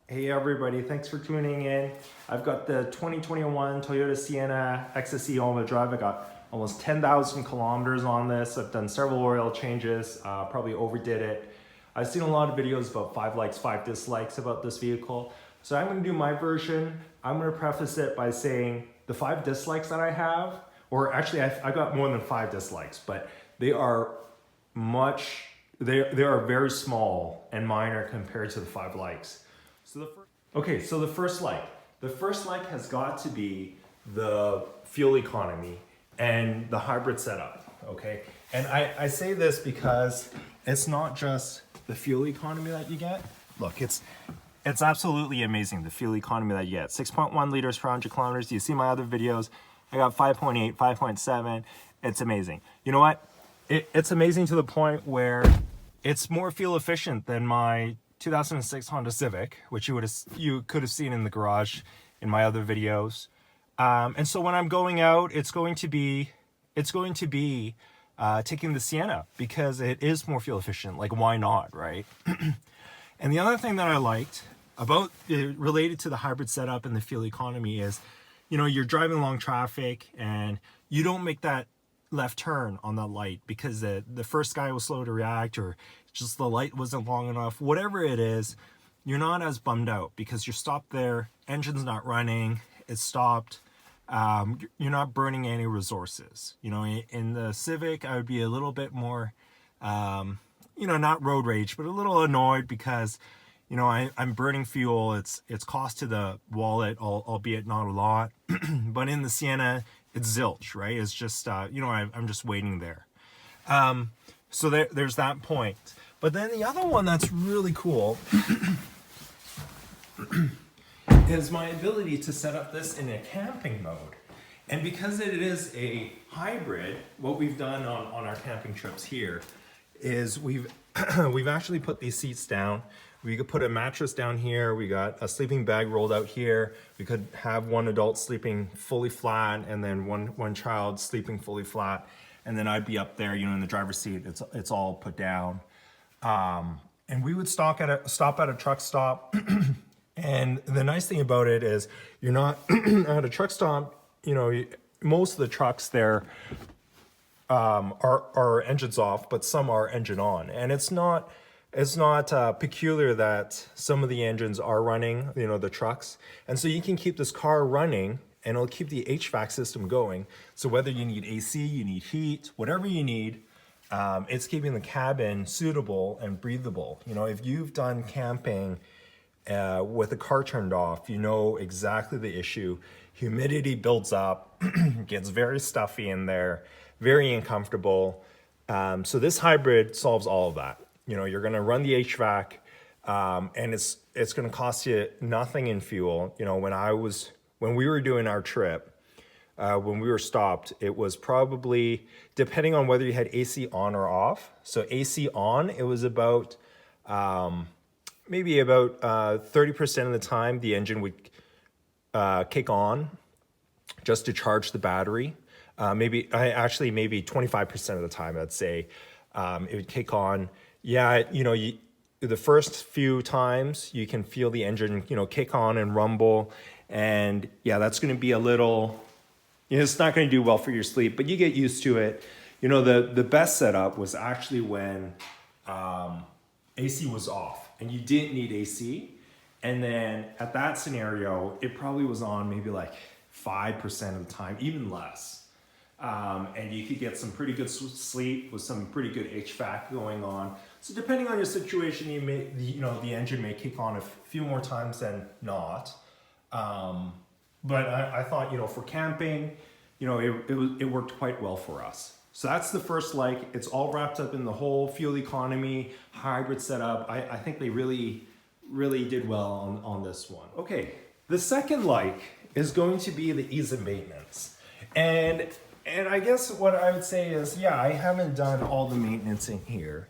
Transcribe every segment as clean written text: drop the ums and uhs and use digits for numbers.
Hey everybody, thanks for tuning in. I've got the 2021 Toyota Sienna XSE all-wheel drive. I got almost 10,000 kilometers on this. I've done several oil changes, probably overdid it. I've seen a lot of videos about 5 likes, 5 dislikes about this vehicle. So I'm gonna do my version. I'm gonna preface it by saying the 5 dislikes that I have, or actually I got more than 5 dislikes, but they are they are very small and minor compared to the 5 likes. So the first like. The first like has got to be the fuel economy and the hybrid setup, okay? And I say this because it's not just the fuel economy that you get. Look, it's absolutely amazing, the fuel economy that you get. 6.1 liters per 100 kilometers. You see my other videos, I got 5.8, 5.7. It's amazing. You know what? It's amazing to the point where it's more fuel efficient than my 2006 Honda Civic, which you could have seen in the garage in my other videos. And so when I'm going out, it's going to be taking the Sienna because it is more fuel efficient. Like, why not, right? And the other thing that I liked about related to the hybrid setup and the fuel economy is, you know, you're driving along traffic and you don't make that left turn on that light because the first guy was slow to react, or just the light wasn't long enough. Whatever it is, you're not as bummed out because you're stopped there, engine's not running, it's stopped. You're not burning any resources. You know, in the Civic, I would be a little bit more, you know, not road rage, but a little annoyed because, you know, I'm burning fuel. It's cost to the wallet, albeit not a lot. But in the Sienna, it's zilch, right? It's just, you know, I'm just waiting there. So there's that point. But then the other one that's really cool is my ability to set up this in a camping mode. And because it is a hybrid, what we've done on our camping trips here is we've actually put these seats down. We could put a mattress down here. We got a sleeping bag rolled out here. We could have one adult sleeping fully flat and then one child sleeping fully flat. And then I'd be up there, you know, in the driver's seat. It's all put down. And we would stop at a truck stop. And the nice thing about it is you're not at a truck stop, you know, most of the trucks there are engines off, but some are engine on. And it's not peculiar that some of the engines are running, you know, the trucks. And so you can keep this car running and it'll keep the HVAC system going. So whether you need AC, you need heat, whatever you need, it's keeping the cabin suitable and breathable. You know, if you've done camping with the car turned off, you know exactly the issue. Humidity builds up, gets very stuffy in there, very uncomfortable. So this hybrid solves all of that. You know, you're gonna run the HVAC and it's gonna cost you nothing in fuel. You know, when we were doing our trip, when we were stopped, it was probably, depending on whether you had AC on or off. So AC on, it was about, maybe about 30% of the time the engine would kick on just to charge the battery. Maybe 25% of the time, I'd say, it would kick on. Yeah, you know, the first few times you can feel the engine, you know, kick on and rumble. And yeah, that's going to be a little, you know, it's not going to do well for your sleep, but you get used to it. You know, the best setup was actually when AC was off and you didn't need AC. And then at that scenario, it probably was on maybe like 5% of the time, even less. And you could get some pretty good sleep with some pretty good HVAC going on. So depending on your situation, you know, the engine may kick on a few more times than not. But I thought, you know, for camping, you know, it worked quite well for us. So that's the first like. It's all wrapped up in the whole fuel economy, hybrid setup. I think they really did well on this one. Okay, the second like is going to be the ease of maintenance. And I guess what I would say is, yeah, I haven't done all the maintenance in here.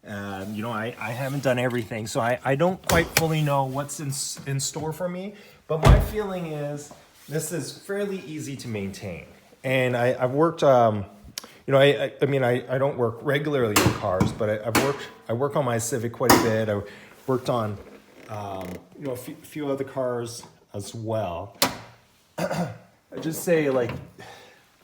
You know, I haven't done everything, so I don't quite fully know what's in store for me. But my feeling is this is fairly easy to maintain. And I've worked, you know, I mean, I don't work regularly in cars, but I work on my Civic quite a bit. I worked on you know, a few other cars as well. I just say, like,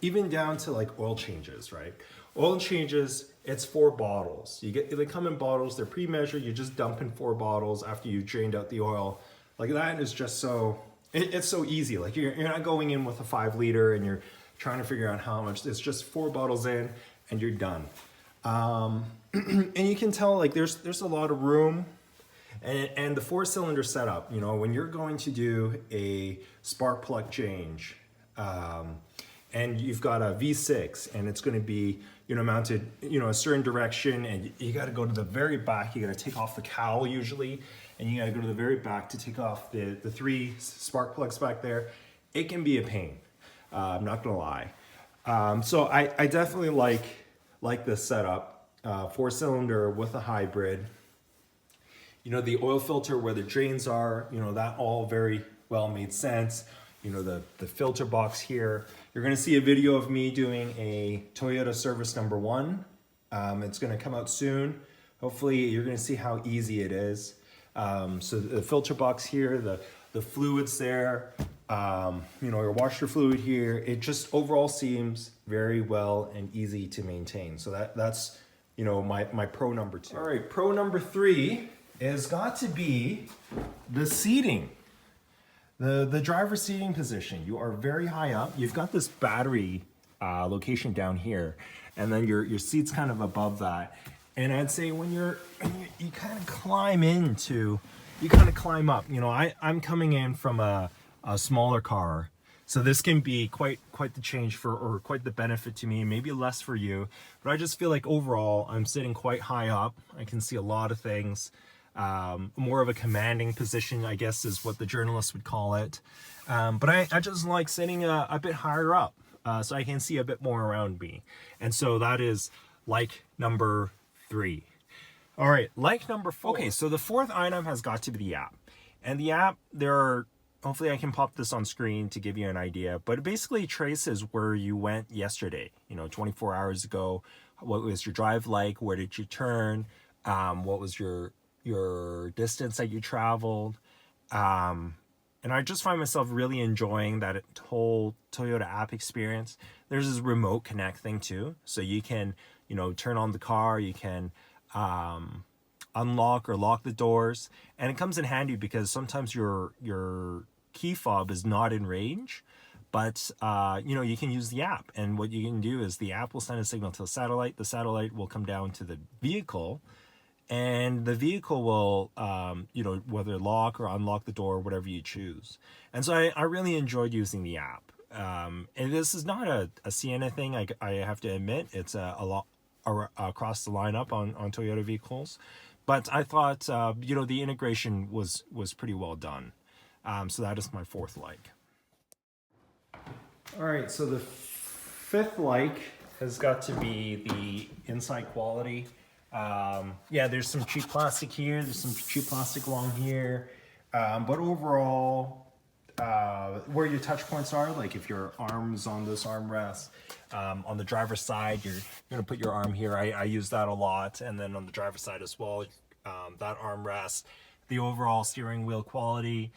even down to like oil changes, right? Oil changes, it's 4 bottles. They come in bottles, they're pre-measured, you just dump in 4 bottles after you drained out the oil. Like, that is just so, it's so easy. Like, you're not going in with a 5 liter and you're trying to figure out how much. It's just 4 bottles in and you're done. And you can tell, like, there's a lot of room. And the 4-cylinder setup, you know, when you're going to do a spark plug change, and you've got a V6 and it's going to be, you know, mounted, you know, a certain direction, and you got to go to the very back. You got to take off the cowl usually, and you got to go to the very back to take off the 3 spark plugs back there. It can be a pain. I'm not going to lie. So I definitely like this setup, 4-cylinder with a hybrid. You know, the oil filter where the drains are, you know, that all very well made sense. You know, the filter box here. You're going to see a video of me doing a Toyota service number 1. It's going to come out soon. Hopefully you're going to see how easy it is. So the filter box here, the fluids there, you know, your washer fluid here, it just overall seems very well and easy to maintain. So that's, you know, my pro number 2. All right, pro number 3 is got to be the seating. The driver's seating position. You are very high up. You've got this battery location down here, and then your seat's kind of above that. And I'd say when you kind of climb up. You know, I'm coming in from a smaller car, so this can be quite the change or quite the benefit to me. Maybe less for you, but I just feel like overall I'm sitting quite high up. I can see a lot of things. More of a commanding position, I guess, is what the journalists would call it. But I just like sitting a bit higher up, so I can see a bit more around me. And so that is like number 3. All right, like number 4. Okay, so the 4th item has got to be the app. And the app, hopefully I can pop this on screen to give you an idea, but it basically traces where you went yesterday, you know, 24 hours ago. What was your drive like? Where did you turn? What was your distance that you traveled, and I just find myself really enjoying that whole Toyota app experience. There's this remote connect thing too, so you can, you know, turn on the car, you can unlock or lock the doors, and it comes in handy because sometimes your key fob is not in range, but you know, you can use the app, and what you can do is the app will send a signal to the satellite will come down to the vehicle, and the vehicle will, you know, whether lock or unlock the door, whatever you choose. And so I really enjoyed using the app. And this is not a Sienna thing, I have to admit. It's a lot across the lineup on Toyota vehicles. But I thought, you know, the integration was pretty well done. So that is my 4th like. All right, so the 5th like has got to be the inside quality. Yeah, there's some cheap plastic here, there's some cheap plastic along here, but overall, where your touch points are, like if your arm's on this armrest, on the driver's side, you're gonna put your arm here. I use that a lot, and then on the driver's side as well, that armrest, the overall steering wheel quality.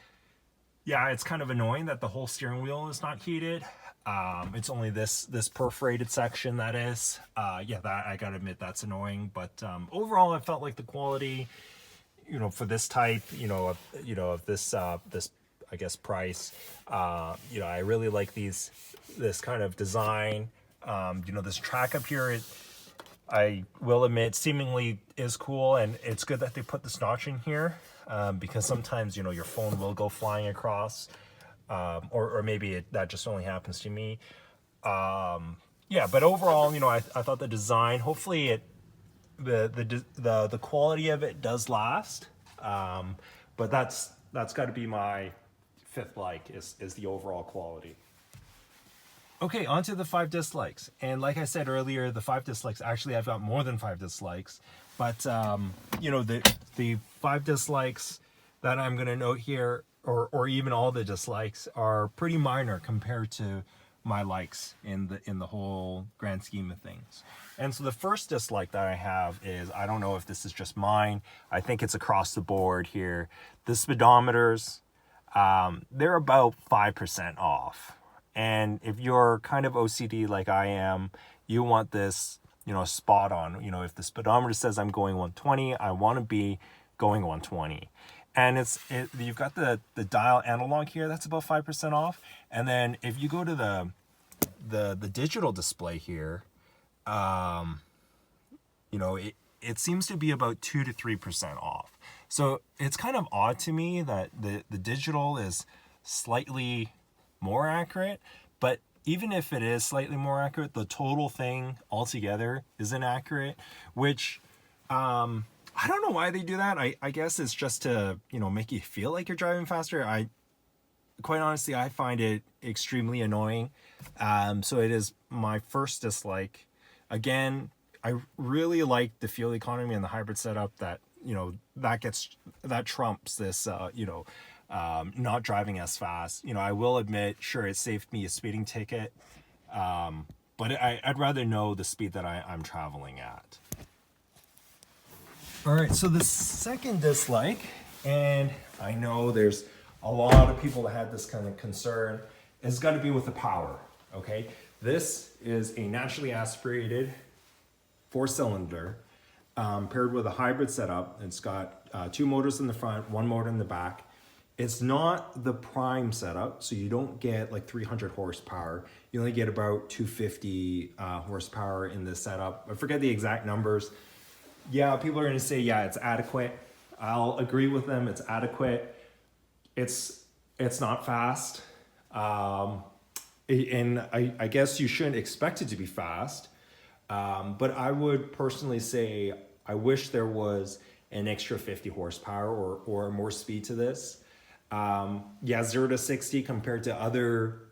Yeah, it's kind of annoying that the whole steering wheel is not heated. It's only this perforated section that is. Yeah, that I gotta admit, that's annoying. But overall, I felt like the quality, you know, for this type, you know, of this I guess price, you know, I really like this kind of design. You know, this track up here, I will admit, seemingly is cool, and it's good that they put this notch in here, because sometimes, you know, your phone will go flying across. Or maybe that just only happens to me. Yeah, but overall, you know, I thought the design, hopefully the quality of it does last. But that's got to be my 5th like, is the overall quality. Okay, on to the 5 dislikes. And like I said earlier, the 5 dislikes, actually I've got more than 5 dislikes. But, you know, the 5 dislikes that I'm going to note here, or even all the dislikes, are pretty minor compared to my likes in the whole grand scheme of things. And so the first dislike that I have is, I don't know if this is just mine, I think it's across the board here. The speedometers, they're about 5% off. And if you're kind of OCD like I am, you want this, you know, spot on. You know, if the speedometer says I'm going 120, I want to be going 120. And you've got the dial analog here, that's about 5% off. And then if you go to the digital display here, you know, it seems to be about 2 to 3% off. So it's kind of odd to me that the digital is slightly more accurate, but even if it is slightly more accurate, the total thing altogether isn't accurate, which I don't know why they do that. I guess it's just to, you know, make you feel like you're driving faster. Quite honestly, I find it extremely annoying. So it is my first dislike. Again, I really like the fuel economy and the hybrid setup that, you know, that trumps this, you know, not driving as fast. You know, I will admit, sure, it saved me a speeding ticket, but I'd rather know the speed that I'm traveling at. All right, so the second dislike, and I know there's a lot of people that had this kind of concern, has got to be with the power, okay? This is a naturally aspirated 4-cylinder paired with a hybrid setup. It's got 2 motors in the front, 1 motor in the back. It's not the prime setup, so you don't get like 300 horsepower. You only get about 250 horsepower in this setup. I forget the exact numbers. Yeah, people are going to say, yeah, it's adequate. I'll agree with them. It's adequate. It's not fast. And I guess you shouldn't expect it to be fast. But I would personally say I wish there was an extra 50 horsepower or more speed to this. Yeah, 0 to 60 compared to other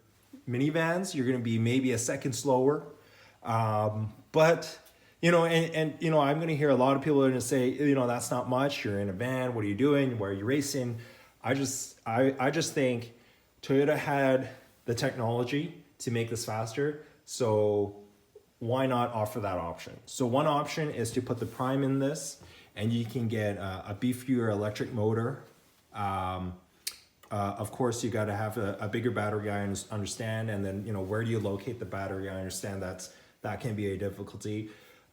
minivans, you're going to be maybe a second slower. But you know, and you know, I'm going to hear a lot of people are going to say, you know, that's not much. You're in a van. What are you doing? Where are you racing? I just think Toyota had the technology to make this faster. So why not offer that option? So one option is to put the prime in this, and you can get a beefier electric motor. Of course, you got to have a bigger battery. I understand, and then, you know, where do you locate the battery? I understand that can be a difficulty.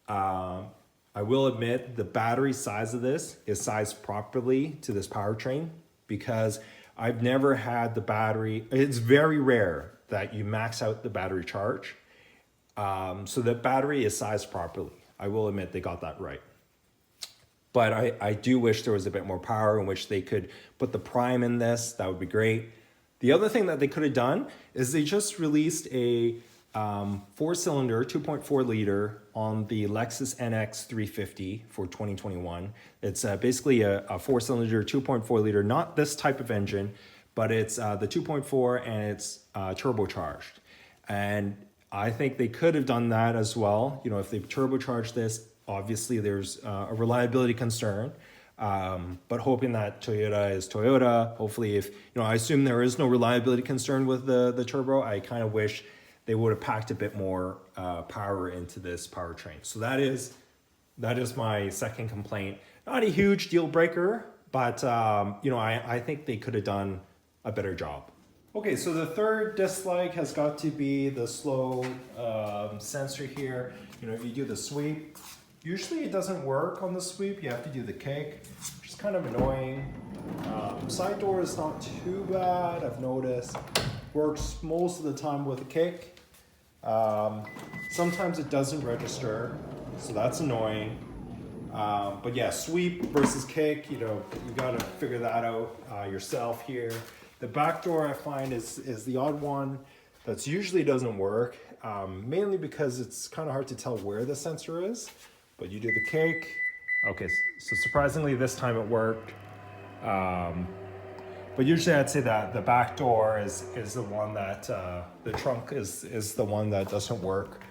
I will admit the battery size of this is sized properly to this powertrain, because I've never had the battery. It's very rare that you max out the battery charge. So the battery is sized properly. I will admit they got that right. But I do wish there was a bit more power, in which they could put the prime in this. That would be great. The other thing that they could have done is they just released a 4-cylinder, 2.4 liter on the Lexus NX 350 for 2021. It's basically a 4-cylinder, 2.4 liter, not this type of engine, but it's the 2.4 and it's turbocharged. And I think they could have done that as well. You know, if they turbocharged this, obviously there's a reliability concern, but hoping that Toyota is Toyota. Hopefully, if, you know, I assume there is no reliability concern with the turbo, I kind of wish they would have packed a bit more power into this powertrain. So that is my second complaint. Not a huge deal breaker, but you know, I think they could have done a better job. Okay, so the third dislike has got to be the slow sensor here. You know, if you do the sweep, usually it doesn't work on the sweep. You have to do the kick, which is kind of annoying. Side door is not too bad, I've noticed. Works most of the time with a kick. Sometimes it doesn't register, so that's annoying. But yeah, sweep versus kick, you know, you gotta figure that out yourself here. The back door I find is the odd one that usually doesn't work, mainly because it's kind of hard to tell where the sensor is. But you do the kick. Okay, so surprisingly this time it worked. But usually I'd say that the back door is the one that, the trunk is the one that doesn't work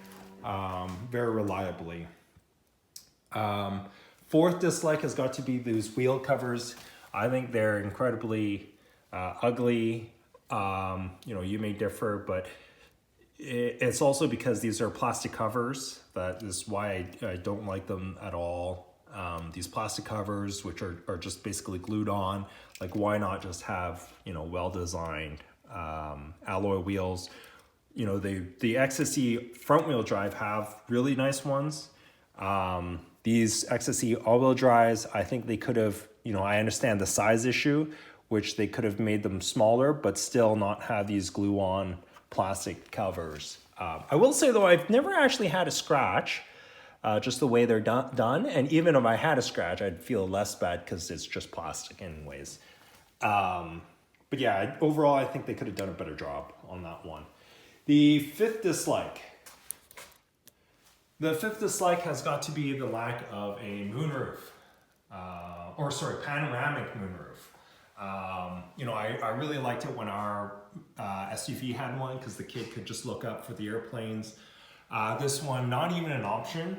very reliably. Fourth dislike has got to be these wheel covers. I think they're incredibly ugly. You know, you may differ, but It's also because these are plastic covers. That is why I don't like them at all. These plastic covers, which are just basically glued on, like why not just have, you know, well-designed alloy wheels. You know, the XSE front wheel drive have really nice ones. These XSE all-wheel drives, I think they could have, you know, I understand the size issue, which they could have made them smaller, but still not have these glue-on plastic covers. I will say though, I've never actually had a scratch, just the way they're done. And even if I had a scratch, I'd feel less bad because it's just plastic anyways. But yeah, overall, I think they could have done a better job on that one. The fifth dislike. The fifth dislike has got to be the lack of a moonroof, panoramic moonroof. You know, I really liked it when our SUV had one because the kid could just look up for the airplanes. This one, not even an option,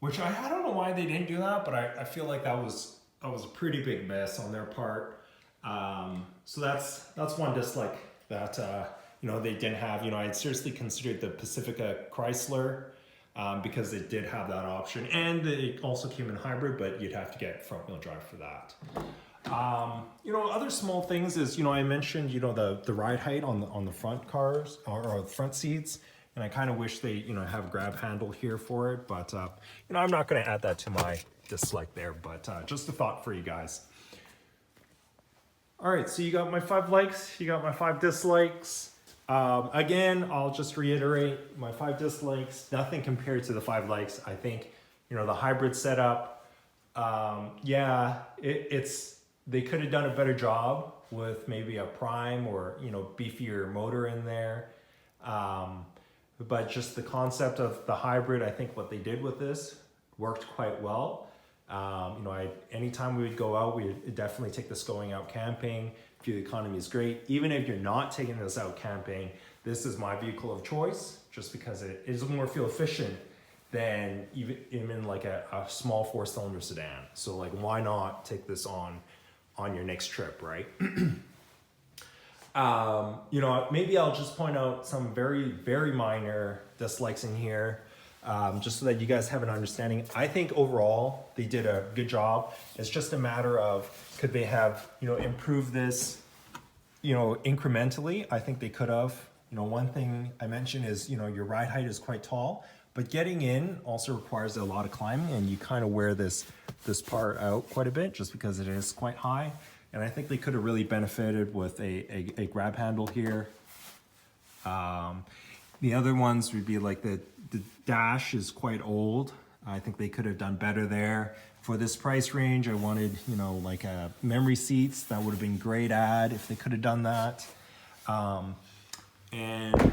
which I don't know why they didn't do that, but I feel like that was a pretty big miss on their part. So that's one dislike that you know, they didn't have. You know, I'd seriously considered the Pacifica Chrysler because it did have that option, and it also came in hybrid, but you'd have to get front wheel drive for that. You know, other small things is, you know, I mentioned, you know, the ride height on the front cars or the front seats, and I kind of wish they, you know, have a grab handle here for it, but you know, I'm not going to add that to my dislike there, but just a thought for you guys. All right, so you got my 5 likes, you got my 5 dislikes. Again, I'll just reiterate my 5 dislikes, nothing compared to the 5 likes. I think, you know, the hybrid setup, yeah, they could have done a better job with maybe a prime or, you know, beefier motor in there. But just the concept of the hybrid, I think what they did with this worked quite well. You know, anytime we would go out, we would definitely take this going out camping. Fuel economy is great. Even if you're not taking this out camping, this is my vehicle of choice, just because it is more fuel efficient than even like a small 4-cylinder sedan. So like, why not take this on your next trip, right? You know, maybe I'll just point out some very, very minor dislikes in here. Just so that you guys have an understanding. I think overall they did a good job. It's just a matter of, could they have, you know, improved this, you know, incrementally? I think they could have. You know, one thing I mentioned is, you know, your ride height is quite tall, but getting in also requires a lot of climbing, and you kind of wear this part out quite a bit just because it is quite high. And I think they could have really benefited with a grab handle here. The other ones would be like the dash is quite old. I think they could have done better there. For this price range, I wanted, you know, like memory seats. That would have been great add if they could have done that. And,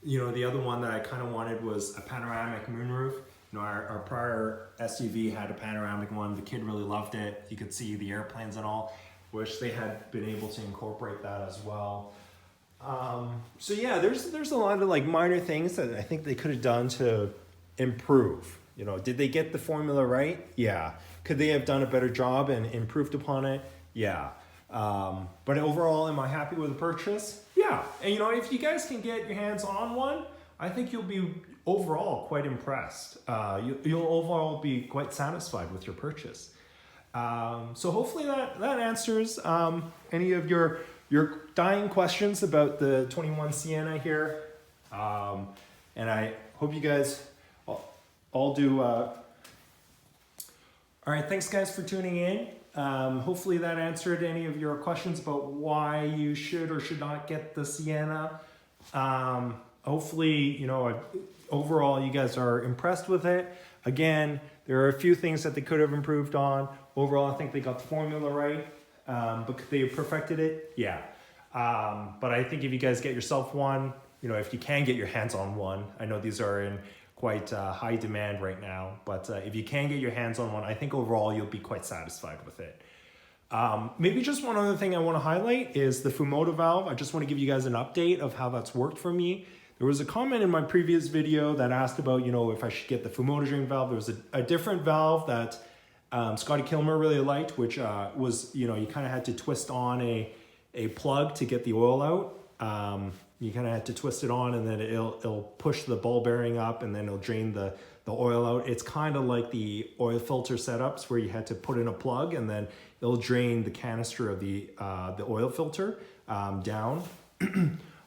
you know, the other one that I kind of wanted was a panoramic moonroof. You know, our prior SUV had a panoramic one. The kid really loved it. You could see the airplanes and all. Wish they had been able to incorporate that as well. So yeah, there's a lot of like minor things that I think they could have done to improve. You know, did they get the formula right? Yeah. Could they have done a better job and improved upon it? Yeah. But overall, am I happy with the purchase? Yeah. And you know, if you guys can get your hands on one, I think you'll be overall quite impressed. You'll overall be quite satisfied with your purchase. So hopefully that answers any of your dying questions about the 21 Sienna here. And I hope you guys all do. All right, thanks guys for tuning in. Hopefully that answered any of your questions about why you should or should not get the Sienna. Hopefully, you know, overall you guys are impressed with it. Again, there are a few things that they could have improved on. Overall, I think they got the formula right, but could they have perfected it? Yeah. But I think if you guys get yourself one, you know, if you can get your hands on one, I know these are in quite high demand right now, but if you can get your hands on one, I think overall you'll be quite satisfied with it. Maybe just one other thing I want to highlight is the Fumoto valve. I just want to give you guys an update of how that's worked for me. There was a comment in my previous video that asked about, you know, if I should get the Fumoto drain valve. There was a different valve that Scotty Kilmer really liked, which was, you know, you kind of had to twist on a plug to get the oil out. You kind of have to twist it on, and then it'll push the ball bearing up, and then it'll drain the oil out. It's kind of like the oil filter setups where you had to put in a plug, and then it'll drain the canister of the oil filter down.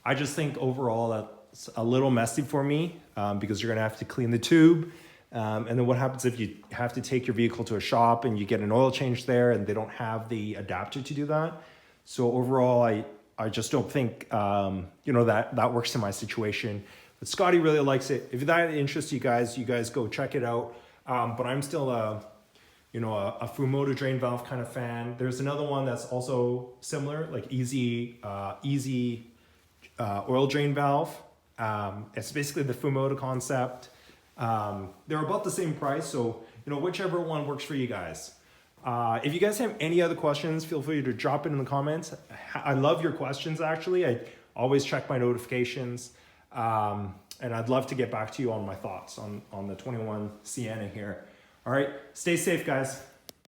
I just think overall that's a little messy for me because you're gonna have to clean the tube. And then what happens if you have to take your vehicle to a shop and you get an oil change there and they don't have the adapter to do that? So overall, I just don't think, that works in my situation. But Scotty really likes it. If that interests you guys go check it out. But I'm still a Fumoto drain valve kind of fan. There's another one that's also similar, like easy oil drain valve. It's basically the Fumoto concept. They're about the same price, so whichever one works for you guys. If you guys have any other questions, feel free to drop it in the comments. I love your questions, actually. I always check my notifications. And I'd love to get back to you on my thoughts on the 21 Sienna here. All right, stay safe, guys.